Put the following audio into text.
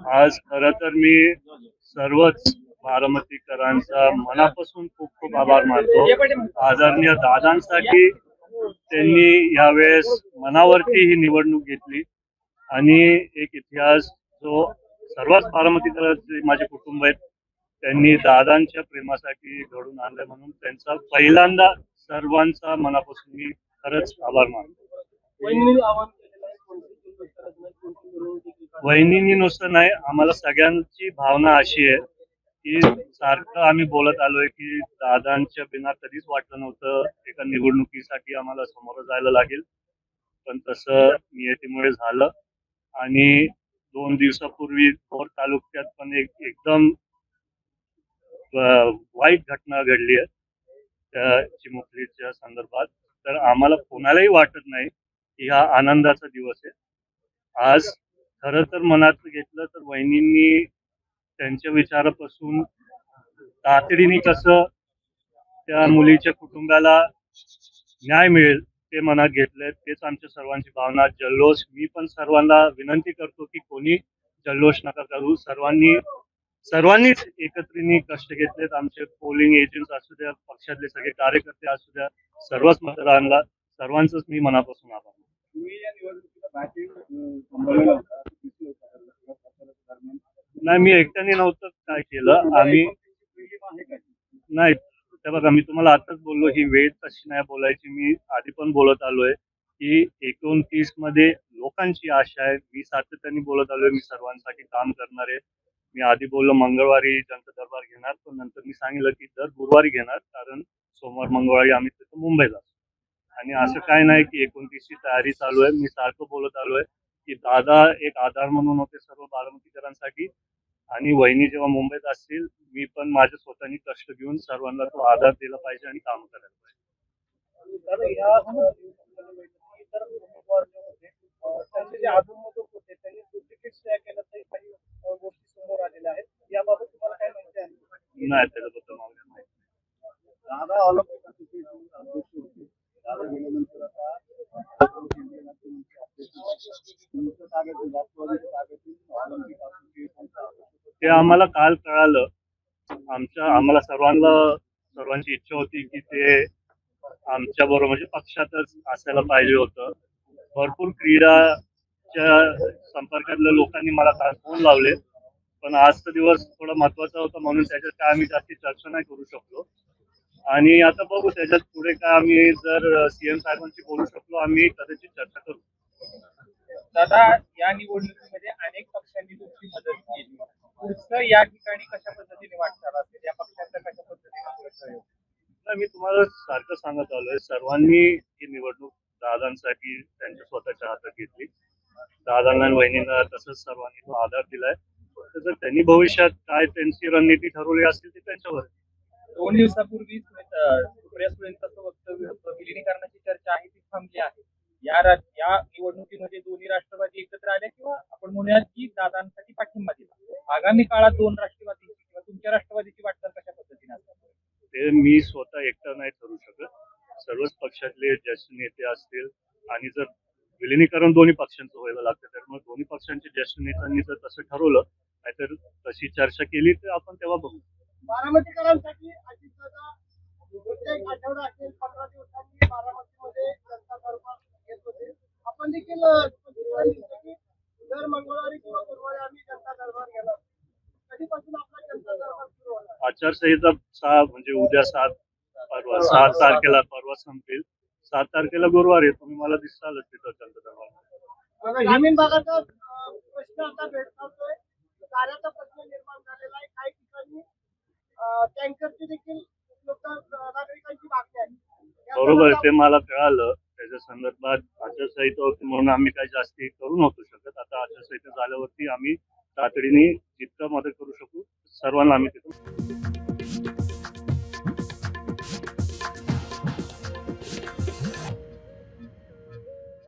आज खरं तर मी सर्वच बारामतीकरांचा मनापासून खूप खूप आभार मानतो. आदरणीय दादांसाठी त्यांनी यावेळेस मनावरती ही निवडणूक घेतली आणि एक इतिहास जो सर्वच बारामतीकरांचे माझे कुटुंब आहेत त्यांनी दादांच्या प्रेमासाठी घडून आणलं, म्हणून त्यांचा पहिल्यांदा सर्वांचा मनापासून मी खरंच आभार मानतो. वहिनींनी नुसतं नाही, आम्हाला सगळ्यांची भावना अशी आहे की सारखं आम्ही बोलत आलोय की दादांच्या बिना कधीच वाटलं नव्हतं एका निवडणुकीसाठी आम्हाला समोर जायला लागेल, पण तसं नियतीमुळे झालं. आणि 2 दिवसापूर्वी भोर तालुक्यात पण एकदम वाईट घटना घडली आहे त्या चिमुकलीच्या संदर्भात. तर आम्हाला कोणालाही वाटत नाही की हा आनंदाचा दिवस आहे. आज खरं तर मनात घेतलं तर वहिनींनी त्यांच्या विचारापासून तातडीने कसं त्या मुलीच्या कुटुंबाला न्याय मिळेल ते मनात घेतलंय. तेच आमच्या सर्वांची भावना. जल्लोष, मी पण सर्वांना विनंती करतो की कोणी जल्लोष नका करू. सर्वांनीच एकत्रित कष्ट घेतलेत. आमचे पोलिंग एजंट्स असू द्या, पक्षातले सगळे कार्यकर्ते असू द्या, सर्वच मतदारांना सर्वांचंच मी मनापासून आभार. नाही, मी एकट्याने नव्हतं काय केलं. आम्ही नाही, ते बघा, मी तुम्हाला आताच बोललो ही वेळ तशी नाही बोलायची. मी आधी पण बोलत आलोय की 29 मध्ये लोकांची आशा आहे. मी सातत्याने बोलत आलोय मी सर्वांसाठी काम करणार आहे. मी आधी बोललो मंगळवारी जनता दरबार घेणार, पण नंतर मी सांगितलं की दर गुरुवारी घेणार, कारण सोमवार मंगळवारी आम्ही तिथं मुंबईला असतो. आणि असं काय नाही की 29 ची तयारी चालू आहे. मी सारखं बोलत आलोय की दादा एक आधार म्हणून होते सर्व बारामतीकरांसाठी, आणि वहिनी जेव्हा मुंबईत असतील मी पण माझ्या स्वतःनी कष्ट घेऊन सर्वांना तो आधार दिला पाहिजे आणि काम करायला पाहिजे. नाही, त्याच्याबद्दल मला माहिती. ते आम्हाला काल कळालं. आम्हाला सर्वांची इच्छा होती की ते आमच्या बरोबर म्हणजे पक्षातच असायला पाहिजे होतं. भरपूर क्रीडाच्या संपर्कातल्या लोकांनी मला काल फोन लावले, पण आजचा दिवस थोडा महत्वाचा होता म्हणून त्याच्यात काय आम्ही जास्ती चर्चा नाही करू शकलो. आणि आता बघू त्याच्यात पुढे काय आम्ही जर सीएम साहेबांशी बोलू शकलो आम्ही कदाचित चर्चा करू. दादा, या निवडणुकीमध्ये अनेक पक्षांनी तुमची मदत केली. पुढचं या ठिकाणी कशा पद्धतीने वाटचाल असेल, या पक्षांचा कशा पद्धतीने? मी तुम्हाला सारखं सांगत आलोय, सर्वांनी ही निवडणूक दादांसाठी त्यांच्या स्वतःच्या हातात घेतली. दादांना आणि वहिनींना तसंच सर्वांनी तो आधार दिलाय. जर त्यांनी भविष्यात काय त्यांची रणनीती ठरवली असतील ती त्यांच्यावर. 2 दिवसापूर्वी सुप्रिया सुळेंचं वक्तव्य होतं, विलिनीकरणाची चर्चा आहे ती थांबली आहे. या निवडणुकीमध्ये दोन्ही राष्ट्रवादी एकत्र आल्या किंवा आपण म्हणूयात की दादांसाठी पाठिंबा दिला. आगामी काळात 2 राष्ट्रवादी किंवा तुमच्या राष्ट्रवादीची वाटचाल कशा पद्धतीने असतात? ते मी स्वतः एकटा नाही ठरू शकत. सर्वच पक्षातले ज्येष्ठ नेते असतील, आणि जर विलिनीकरण दोन्ही पक्षांचं व्हायला लागतं, त्यामुळे दोन्ही पक्षांच्या ज्येष्ठ नेत्यांनी जर तसं ठरवलं नाहीतर तशी चर्चा केली तर आपण तेव्हा बघू. बारामतीकरांसाठी अजितदादा प्रत्येक आठवडा असेल 15 दिवसांनी बारामतीमध्ये जनता दरबार घेत होते. आपण देखील दर मंगळवारी किंवा गुरुवारी आम्ही जनता दरबार घेणार. कधीपासून आपला जनता दरबार सुरू होणार? आचारसंहिता 6 म्हणजे उद्या 7 तारखेला परवा संपेल. 7 तारखेला गुरुवारी तुम्ही मला दिसालच तिथं जनता दरबार. ग्रामीण भागाचा प्रश्न आता भेडसावतोय. कार्याचा प्रश्न निर्माण झालेला आहे. काही ठिकाणी टँकरची देखील नागरिकांची मागणी आहे. बरोबर, ते मला कळालं. त्याच्या संदर्भात आचारसंहिता होती म्हणून आम्ही काही जास्ती करू नव्हतो शकत. आता आचारसंहिता झाल्यावरती आम्ही तातडीने जितकं मदत करू शकू सर्वांना आम्ही तिथून